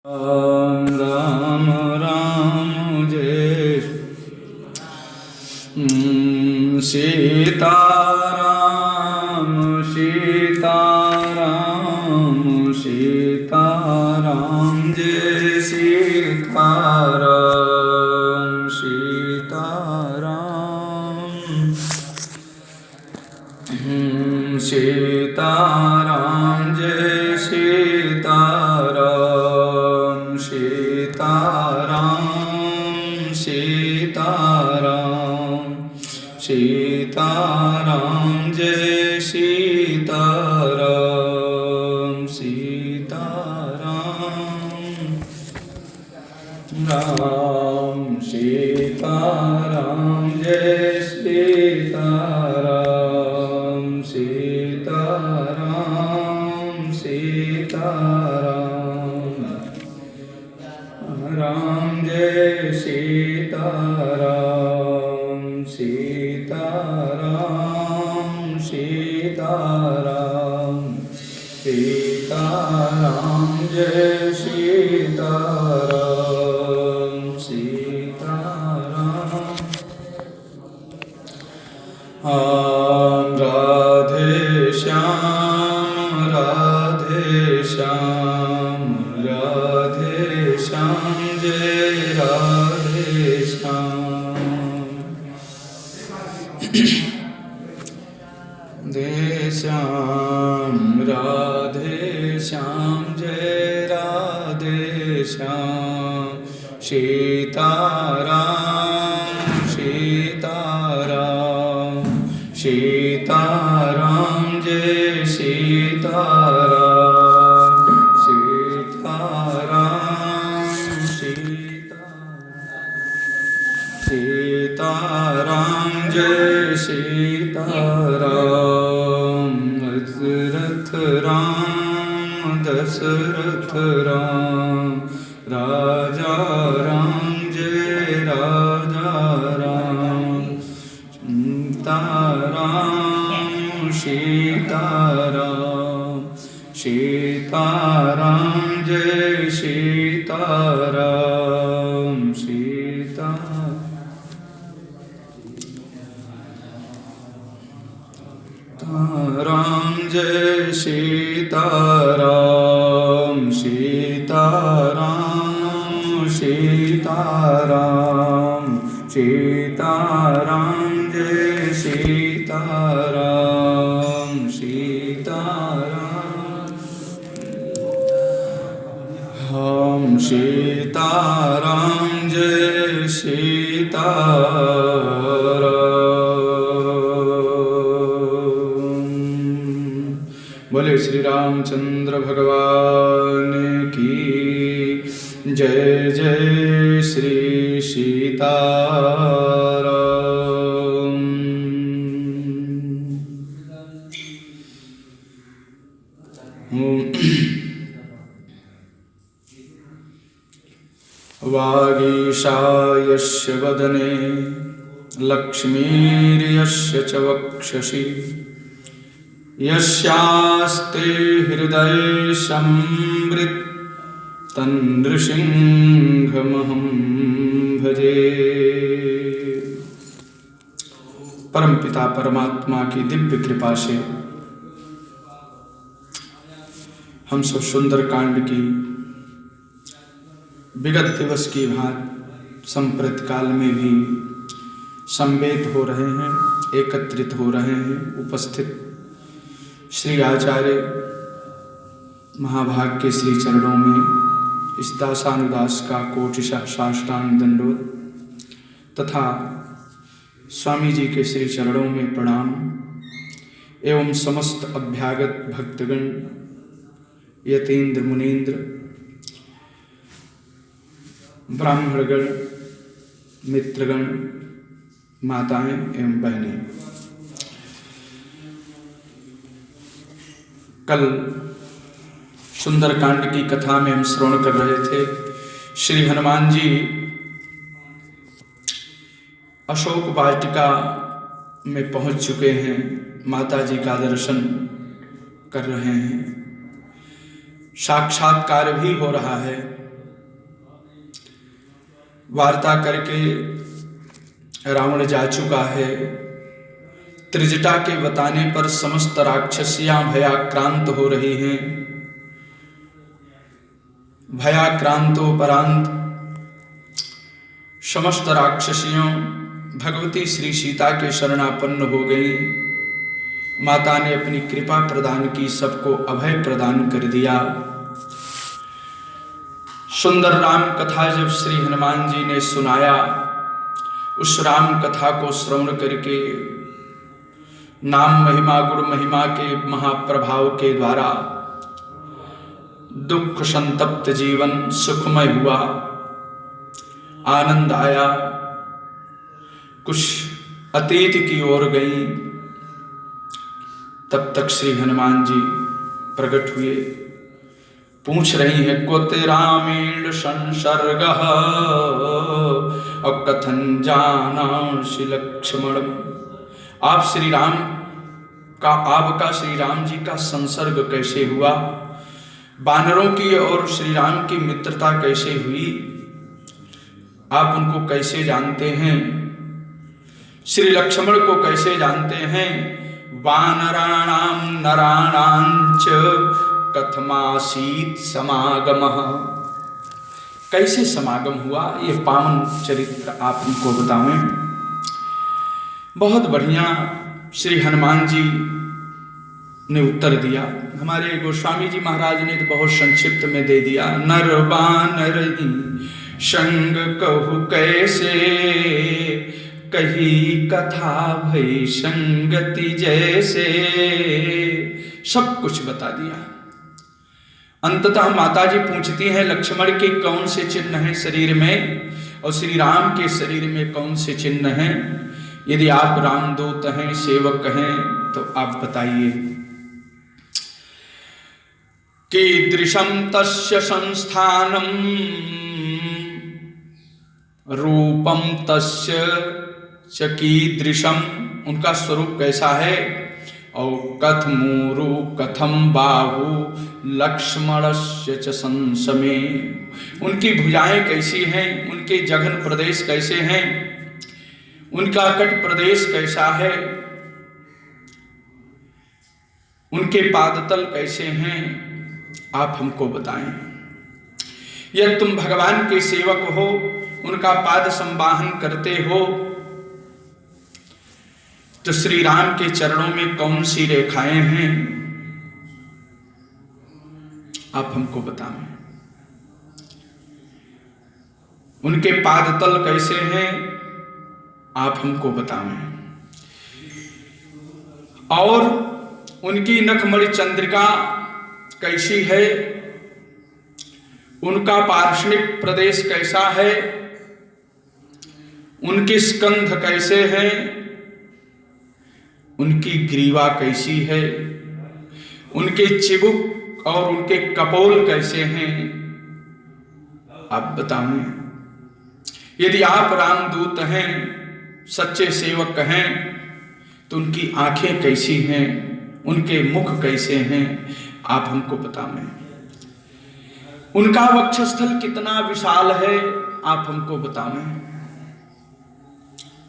राम राम जय सीताराम सीताराम सीताराम जय सीताराम सीताराम सीताराम जय सीताराम सीताराम सीताराम सीताराम जय सीताराम सीताराम राम सीताराम जय सीताराम सीताराम सीताराम राम जय सीताराम सीताराम सीताराम सीताराम जय सीताराम सीताराम राधे श्याम राधे श्याम राधे श्याम जय राधे श्याम दे श्याम राधे श्याम जय राधे श्याम सीताराम सीताराम सीताराम जय सीताराम सीताराम सीताराम जय सीताराम दशरथ राम दशरथ राम राजा राम जय राजा राम सीताराम सीताराम सीताराम जय सीताराम सीताराम जय सीताराम सीताराम सीताराम सीताराम जय सीताराम सीताराम हम सीताराम जय सीताराम। बोले श्री रामचंद्र भगवान की जय जय श्री सीताराम। वागीशायस्य वदने लक्ष्मीर्यस्य च वक्षसि यस्यास्ते हृदये संवृत् तन्नृसिंहमहं भजे। परमपिता परमात्मा की दिव्य कृपा से हम सब सुंदर कांड की विगत दिवस की भांति संप्रत काल में भी संवेद हो रहे हैं, एकत्रित हो रहे हैं। उपस्थित श्री आचार्य महाभाग के श्री चरणों में इस दासानुदास का कोटिशः साष्टांग दंडोत तथा स्वामी जी के श्री चरणों में प्रणाम एवं समस्त अभ्यागत भक्तगण, यतीन्द्र मुनीन्द्र, ब्राह्मणगण, मित्रगण, माताएं एवं बहनें। कल सुंदरकांड की कथा में हम श्रवण कर रहे थे। श्री हनुमान जी अशोक वाटिका में पहुंच चुके हैं, माता जी का दर्शन कर रहे हैं, साक्षात्कार भी हो रहा है। वार्ता करके रावण जा चुका है। त्रिजटा के बताने पर समस्त राक्षसियां भयाक्रांत हो रही हैं। भयाक्रांतोपरांत समस्त राक्षसियों भगवती श्री सीता के शरणापन्न हो गई। माता ने अपनी कृपा प्रदान की, सबको अभय प्रदान कर दिया। सुंदर राम कथा जब श्री हनुमान जी ने सुनाया, उस राम कथा को श्रवण करके नाम महिमा गुण महिमा के महाप्रभाव के द्वारा दुख संतप्त जीवन सुखमय हुआ, आनंद आया। कुछ अतीत की ओर गई, तब तक श्री हनुमान जी प्रकट हुए। पूछ रही है कुत रामेण संसर्ग कथन जानांसि लक्ष्मण। आप श्री राम का, आपका श्री राम जी का संसर्ग कैसे हुआ, वानरों की और श्री राम की मित्रता कैसे हुई, आप उनको कैसे जानते हैं, श्री लक्ष्मण को कैसे जानते हैं। वानराणाम नराणांच कथमासीत समागमः, कैसे समागम हुआ, ये पावन चरित्र आप उनको बतावें। बहुत बढ़िया श्री हनुमान जी ने उत्तर दिया। हमारे गोस्वामी जी महाराज ने तो बहुत संक्षिप्त में दे दिया। नर बानर संग कहु कैसे, कही कथा भई संगति जैसे, सब कुछ बता दिया। अंततः माता जी पूछती हैं लक्ष्मण के कौन से चिन्ह हैं शरीर में, और श्री राम के शरीर में कौन से चिन्ह हैं। यदि आप रामदूत हैं, सेवक हैं, तो आप बताइए। कीदृशं तस्य संस्थानम रूपम तस्य च कीदृशम, उनका स्वरूप कैसा है, और कथमूरु कथम बाहु लक्ष्मणस्य च संसमे, उनकी भुजाएं कैसी हैं, उनके जघन प्रदेश कैसे हैं, उनका कट प्रदेश कैसा है, उनके पादतल कैसे हैं, आप हमको बताएं। यदि तुम भगवान के सेवक हो, उनका पाद संवाहन करते हो, तो श्री राम के चरणों में कौन सी रेखाएं हैं, आप हमको बताएं। उनके पादतल कैसे हैं, आप हमको बताएं। और उनकी नखमणि चंद्रिका कैसी है, उनका पार्श्विक प्रदेश कैसा है, उनके स्कंध कैसे हैं, उनकी ग्रीवा कैसी है, उनके चिबुक और उनके कपोल कैसे हैं, आप बताएं। यदि आप रामदूत हैं, सच्चे सेवक हैं, तो उनकी आंखें कैसी हैं, उनके मुख कैसे हैं, आप हमको बताएं। उनका वक्षस्थल कितना विशाल है, आप हमको बताएं।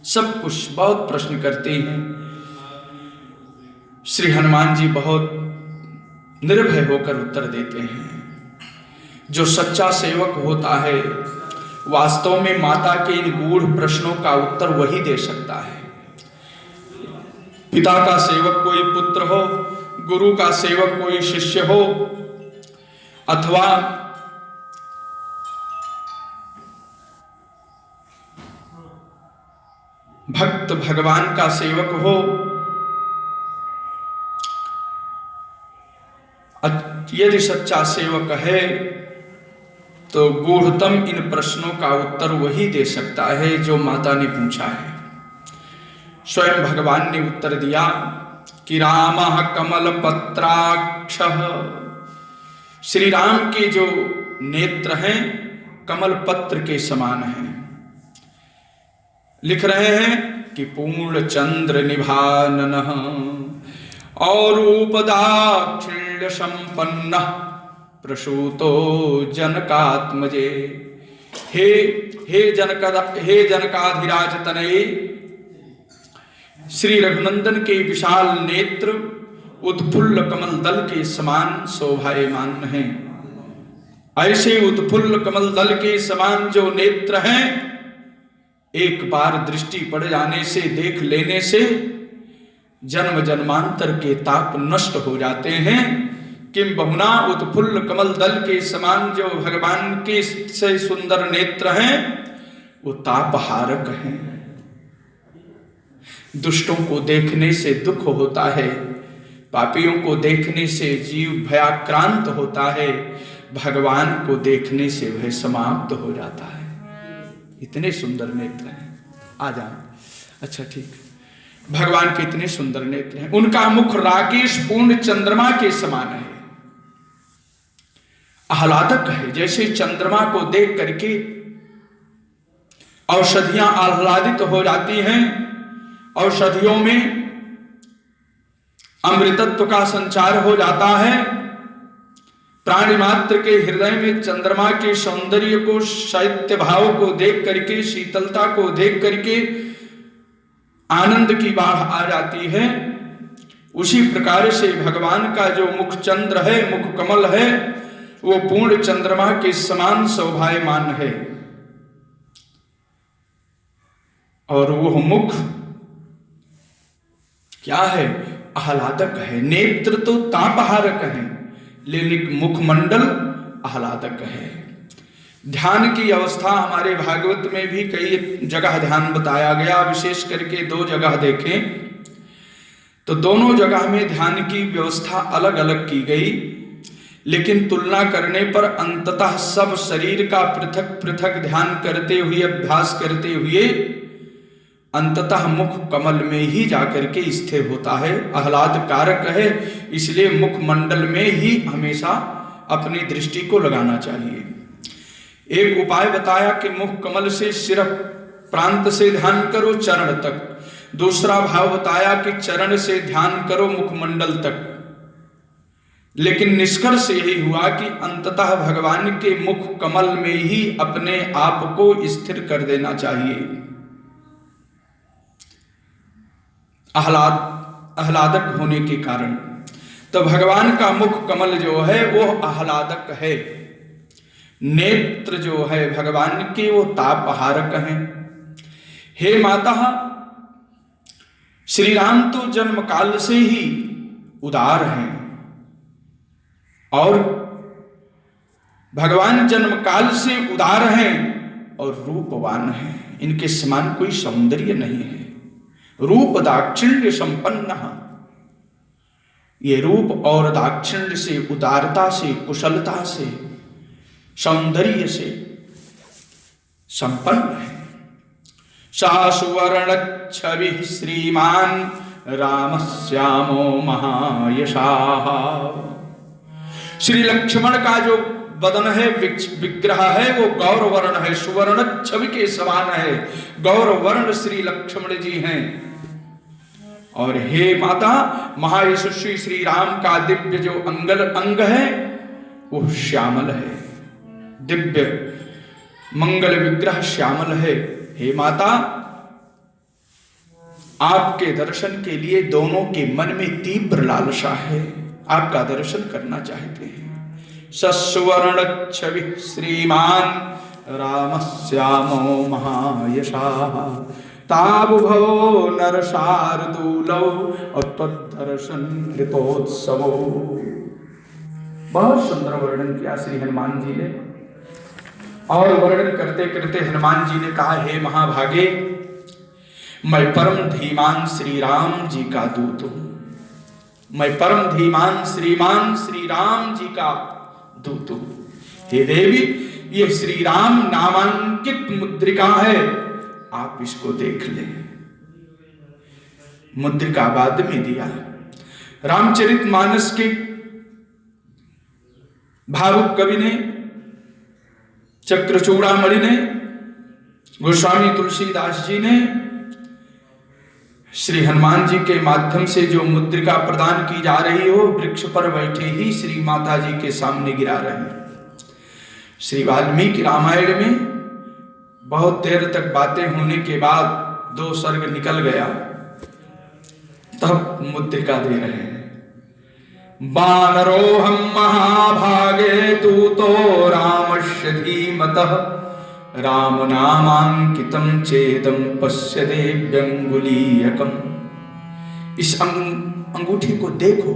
सब कुछ बहुत प्रश्न करते हैं। श्री हनुमान जी बहुत निर्भय होकर उत्तर देते हैं। जो सच्चा सेवक होता है, वास्तव में माता के इन गूढ़ प्रश्नों का उत्तर वही दे सकता है। पिता का सेवक कोई पुत्र हो, गुरु का सेवक कोई शिष्य हो, अथवा भक्त भगवान का सेवक हो, यदि सच्चा सेवक है तो गूढ़तम इन प्रश्नों का उत्तर वही दे सकता है जो माता ने पूछा है। स्वयं भगवान ने उत्तर दिया कि रामः कमलपत्राक्षः, श्री राम के जो नेत्र हैं कमल पत्र के समान हैं। लिख रहे हैं कि पूर्ण चंद्र निभाननः और उपदाक्षिण्य संपन्न प्रसूतो जनकात्मजे। हे जनकाधिराज तनये, श्री रघुनंदन के विशाल नेत्र उत्फुल्ल कमल दल के समान शोभायमान हैं। ऐसे उत्फुल्ल कमल दल के समान जो नेत्र हैं, एक बार दृष्टि पड़ जाने से, देख लेने से जन्म जन्मांतर के ताप नष्ट हो जाते हैं। किम बहुना उत्फुल्ल कमल दल के समान जो भगवान के से सुंदर नेत्र हैं, वो तापहारक हैं। दुष्टों को देखने से दुख होता है, पापियों को देखने से जीव भयाक्रांत होता है, भगवान को देखने से वह समाप्त हो जाता है। इतने सुंदर नेत्र हैं। आ जाए। अच्छा ठीक, भगवान के इतने सुंदर नेत्र हैं। उनका मुख राकेश पूर्ण चंद्रमा के समान है, आह्लादक है। जैसे चंद्रमा को देख करके औषधियां आह्लादित हो जाती हैं, औषधियों में अमृतत्व का संचार हो जाता है। प्राणी मात्र के हृदय में चंद्रमा के सौंदर्य को, शैत्य भाव को देख करके, शीतलता को देख करके आनंद की बाढ़ आ जाती है। उसी प्रकार से भगवान का जो मुख चंद्र है, मुख कमल है, वो पूर्ण चंद्रमा के समान शोभायमान है। और वह मुख क्या है? आह्लादक है। नेत्र तो तापहारक है, लेकिन मुखमंडल आह्लादक है। ध्यान की अवस्था हमारे भागवत में भी कई जगह ध्यान बताया गया, विशेष करके 2 जगह देखें तो दोनों जगह में ध्यान की व्यवस्था अलग अलग की गई, लेकिन तुलना करने पर अंततः सब शरीर का पृथक पृथक ध्यान करते हुए, अभ्यास करते हुए अंततः मुख कमल में ही जाकर के स्थिर होता है, आह्लाद कारक है। इसलिए मुख मंडल में ही हमेशा अपनी दृष्टि को लगाना चाहिए। एक उपाय बताया कि मुख कमल से सिर प्रांत से ध्यान करो चरण तक। दूसरा भाव बताया कि चरण से ध्यान करो मुखमंडल तक। लेकिन निष्कर्ष यही हुआ कि अंततः भगवान के मुख कमल में ही अपने आप को स्थिर कर देना चाहिए। आह्लादक होने के कारण तो भगवान का मुख कमल जो है वो आह्लादक है। नेत्र जो है भगवान के वो तापहारक हैं। हे माता, श्री राम तो जन्म काल से ही उदार हैं और भगवान जन्म काल से उदार हैं और रूपवान हैं। इनके समान कोई सौंदर्य नहीं है। रूप दाक्षिण्य संपन्न, ये रूप और दाक्षिण्य से, उदारता से, कुशलता से, सौंदर्य से संपन्न है। सा सुवर्ण छवि श्रीमान राम श्यामो महायशाः। श्री लक्ष्मण का जो बदन है, विग्रह है, वो गौर वर्ण है, सुवर्ण छवि के समान है। गौर वर्ण श्री लक्ष्मण जी हैं। और हे माता, महायशस्वी श्री राम का दिव्य जो अंग है वो श्यामल है, दिव्य मंगल विग्रह श्यामल है। हे माता, आपके दर्शन के लिए दोनों के मन में तीव्र लालसा है, आपका दर्शन करना चाहते हैं। सस्वर्ण छवि श्रीमान राम श्यामो महायशाः ताबुभवो नर शार्दूलौ और तद्दर्शन कृतोत्सवो। बहुत सुंदर वर्णन किया श्री हनुमान जी ने। और वर्णन करते करते हनुमान जी ने कहा, हे महाभागे, मैं परम धीमान श्री राम जी का दूत हूं। मैं परम धीमान श्रीमान श्री राम जी का दूत हूं। हे देवी, ये श्री राम नामांकित मुद्रिका है, आप इसको देख ले। मुद्रिका बाद में दिया। रामचरितमानस के भावुक कवि ने, चक्रचूड़ामणि ने, गोस्वामी तुलसीदास जी ने श्री हनुमान जी के माध्यम से जो मुद्रिका प्रदान की जा रही हो, वृक्ष पर बैठे ही श्री माता जी के सामने गिरा रहे हैं। श्री वाल्मीकि रामायण में बहुत देर तक बातें होने के बाद 2 सर्ग निकल गया, तब मुद्रिका दे रहे हैं। वानरोहम महाभागे तू तो रामस्य धीमतः राम नामांकितम चेदम पश्य देव्यंगुलीयकम। इस अंगूठी को देखो।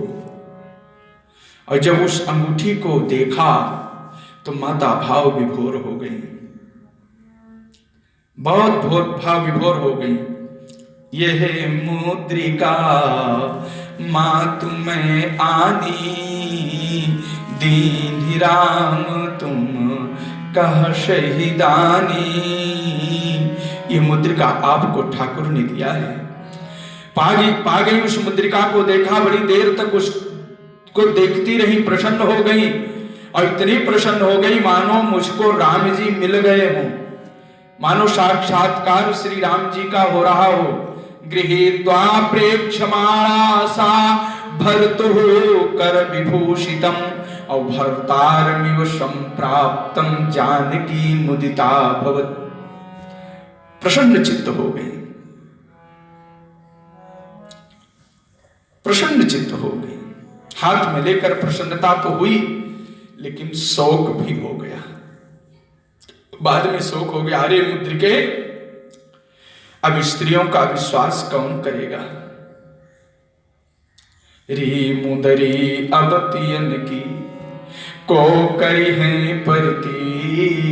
और जब उस अंगूठी को देखा तो माता भाव विभोर हो गई, बहुत भाव विभोर हो गई। यह मुद्रिका माँ तुम्हें आनी, दीन राम तुम कह शहीदानी। ये मुद्रिका आपको ठाकुर ने दिया है। पा गई उस मुद्रिका को देखा, बड़ी देर तक उसको देखती रही, प्रसन्न हो गई। और इतनी प्रसन्न हो गई मानो मुझको राम जी मिल गए हों, मानो साक्षात्कार श्री राम जी का हो रहा हो। गृहीत्वा प्रेक्षमाणा सा भर्तु कर विभूषितम और भर्तारमिव संप्राप्तम जानकी मुदिता भवत। प्रसन्न चित्त हो गई, प्रसन्न चित्त हो गई। हाथ में लेकर प्रसन्नता तो हुई, लेकिन शोक भी हो गया। बाद में शोक हो गया, अरे मुद्रिके, अब स्त्रियों का विश्वास कौन करेगा। री मुदरी अब तियन की को करी है परतीत,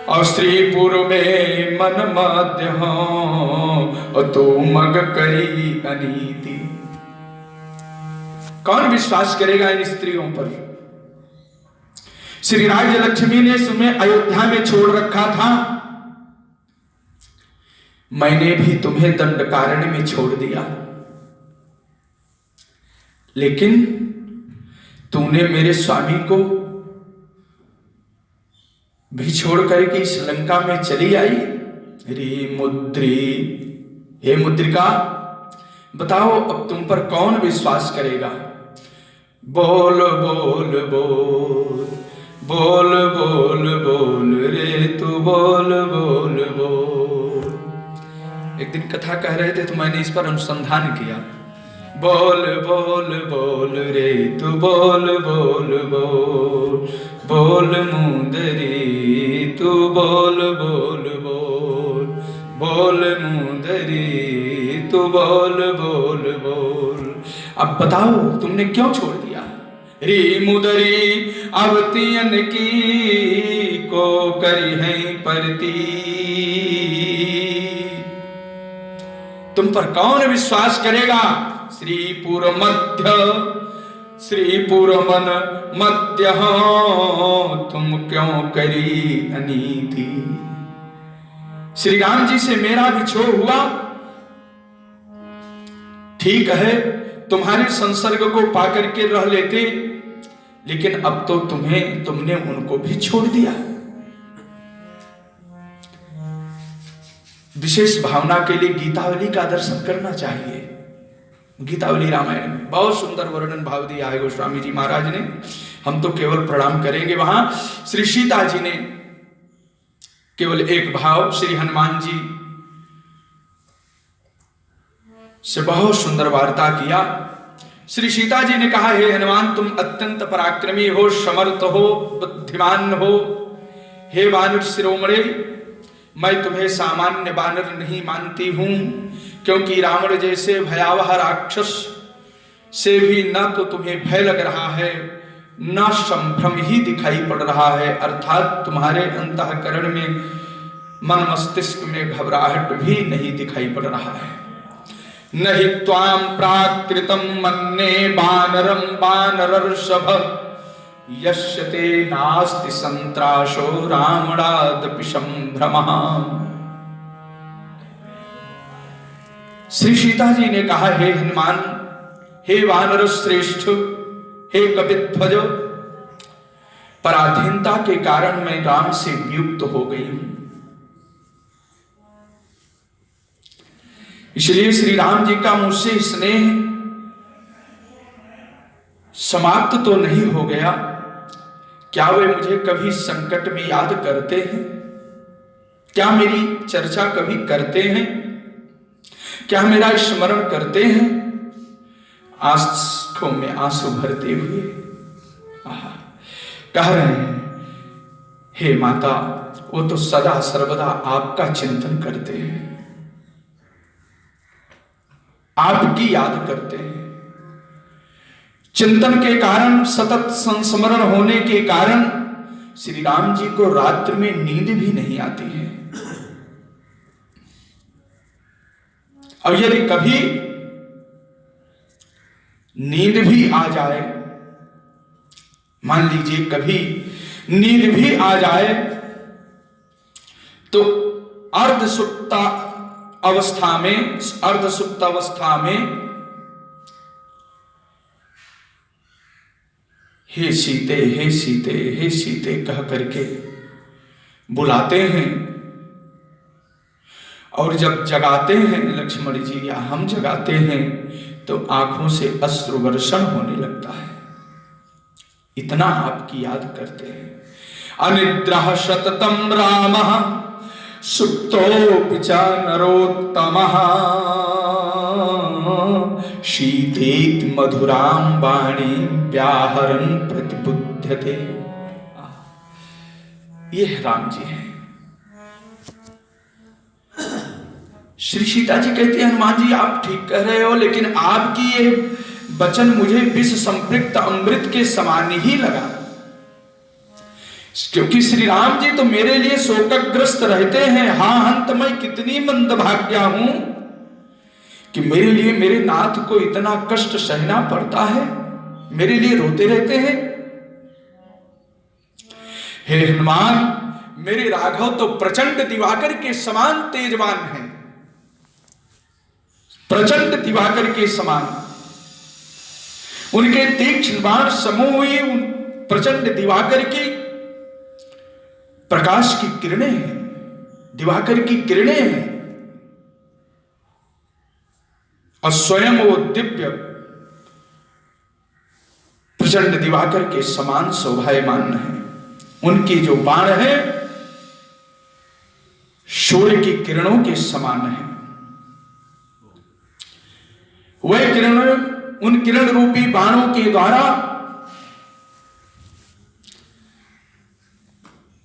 और स्त्रीपुर में मन मध्य हो तो मग करी अनीति। कौन विश्वास करेगा इन स्त्रियों पर। श्री राज्य लक्ष्मी ने तुम्हें अयोध्या में छोड़ रखा था, मैंने भी तुम्हें दंडकारण्य में छोड़ दिया, लेकिन तूने मेरे स्वामी को भी छोड़ करके इस लंका में चली आई। रे मुद्री, हे मुद्रिका, बताओ अब तुम पर कौन विश्वास करेगा। बोल बोल बोल बोल बोल बोल रे तू बोल बोल बोल। एक दिन कथा कह रहे थे तो मैंने इस पर अनुसंधान किया। बोल बोल बोल रे तू बोल बोल बोल बोल मुंदरी तू बोल बोल बोल बोल मुंदरी तू बोल बोल बोल। अब बताओ तुमने क्यों छोड़ दिया। री मुदरी अवतियन की को करी है परती, तुम पर कौन विश्वास करेगा। श्रीपुर मध्य श्रीपुर मन मध्य तुम क्यों करी अनीति। श्री राम जी से मेरा विछोह हुआ, ठीक है तुम्हारे संसर्ग को पाकर के रह लेते, लेकिन अब तो तुमने उनको भी छोड़ दिया। विशेष भावना के लिए गीतावली का दर्शन करना चाहिए। गीतावली रामायण में बहुत सुंदर वर्णन भाव दिया है गोस्वामी जी महाराज ने। हम तो केवल प्रणाम करेंगे। वहां श्री सीता जी ने केवल एक भाव श्री हनुमान जी से बहुत सुंदर वार्ता किया। श्री सीता जी ने कहा, हे हनुमान तुम अत्यंत पराक्रमी हो, समर्थ हो, बुद्धिमान हो। हे वानर शिरोमणि, मैं तुम्हें सामान्य वानर नहीं मानती हूं, क्योंकि रावण जैसे भयावह राक्षस से भी न तो तुम्हें भय लग रहा है, न संभ्रम ही दिखाई पड़ रहा है, अर्थात तुम्हारे अंतःकरण में मन मस्तिष्क में घबराहट भी नहीं दिखाई पड़ रहा है। नहि त्वाम प्राकृतम मन्ने वानरम वानरर्षभ, यस्यते नास्ति संत्रासो रावणादपि संभ्रमः। श्री सीता जी ने कहा, हे हनुमान, हे वानर श्रेष्ठ, हे कपिध्वज, पराधीनता के कारण मैं राम से वियुक्त हो गई हूं, इसलिए श्री राम जी का मुझसे स्नेह समाप्त तो नहीं हो गया, क्या वे मुझे कभी संकट में याद करते हैं? क्या मेरी चर्चा कभी करते हैं? क्या मेरा स्मरण करते हैं? आंखों में आंसू भरते हुए कह रहे हैं, हे माता, वो तो सदा सर्वदा आपका चिंतन करते हैं, आपकी याद करते हैं। चिंतन के कारण, सतत संस्मरण होने के कारण श्री राम जी को रात्रि में नींद भी नहीं आती है। और यदि कभी नींद भी आ जाए, मान लीजिए कभी नींद भी आ जाए, तो अर्ध सुप्त अवस्था में हे सीते, हे सीते, हे सीते कह करके बुलाते हैं। और जब जगाते हैं लक्ष्मण जी या हम जगाते हैं तो आंखों से अश्रु वर्षण होने लगता है, इतना आपकी याद करते हैं। अनिद्रः सततं रामः सुप्तोऽपि च नरोत्तमः शीतेत मधुरां वाणीं व्याहरन् प्रतिबुध्यते। ये राम जी हैं। श्री सीता जी कहती है, हनुमान जी आप ठीक कह रहे हो, लेकिन आपकी ये वचन मुझे विष संपृक्त अमृत के समान ही लगा, क्योंकि श्री राम जी तो मेरे लिए शोकग्रस्त रहते हैं। हाँ, अंत मैं कितनी मंदभाग्या हूं कि मेरे लिए मेरे नाथ को इतना कष्ट सहना पड़ता है, मेरे लिए रोते रहते हैं। हे हनुमान, मेरे राघव तो प्रचंड दिवाकर के समान तेजवान हैं, प्रचंड दिवाकर के समान। उनके तीक्ष्ण बाण समूह हुई उन प्रचंड दिवाकर की प्रकाश की किरणें हैं, दिवाकर की किरणें हैं, और स्वयं वो दिव्य प्रचंड दिवाकर के समान शोभायमान है। उनकी जो बाण है सूर्य की किरणों के समान है। वह किरण, उन किरण रूपी बाणों के द्वारा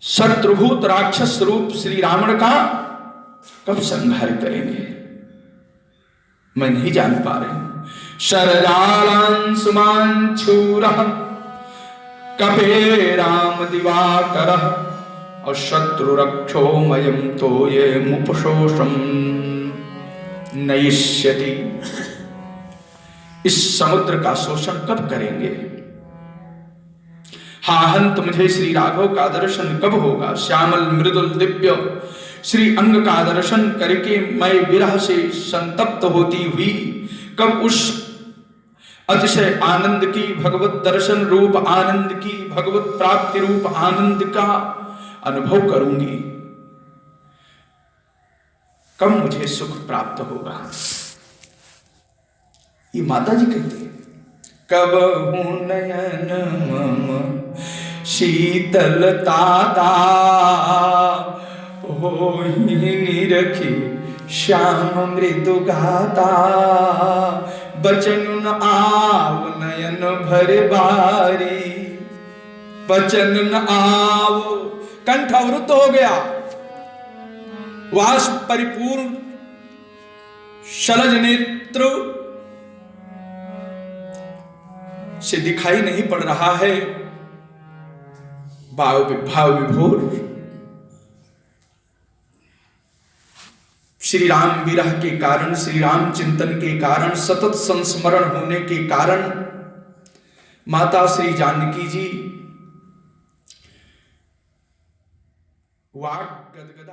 शत्रुभूत राक्षस रूप श्री रावण का कब संहार करेंगे, मैं नहीं जान पा रहे हूं। शरजालांशुमान शूरः कपे राम दिवाकरः और शत्रु रक्षो मयम तो ये मुपशोषम नयिष्यति। इस समुद्र का शोषण कब करेंगे? हाहंत मुझे श्री राघव का दर्शन कब होगा? श्यामल मृदुल दिव्य श्री अंग का दर्शन करके मैं विरह से संतप्त होती हुई कब उस अतिशय आनंद की, भगवत दर्शन रूप आनंद की, भगवत प्राप्ति रूप आनंद का अनुभव करूंगी? कब मुझे सुख प्राप्त होगा? ये माता जी कहती है, कब हूं नयन मम शीतलता हो निरखी श्याम मृदु गाता बचन न आव नयन भर बारी, बचन न आव, कंठ अवरुद्ध हो गया, वास परिपूर्ण शलज नेत्र से दिखाई नहीं पड़ रहा है, भाव विभोर श्री राम विरह के कारण, श्री राम चिंतन के कारण, सतत संस्मरण होने के कारण माता श्री जानकी जी वाक गदगदा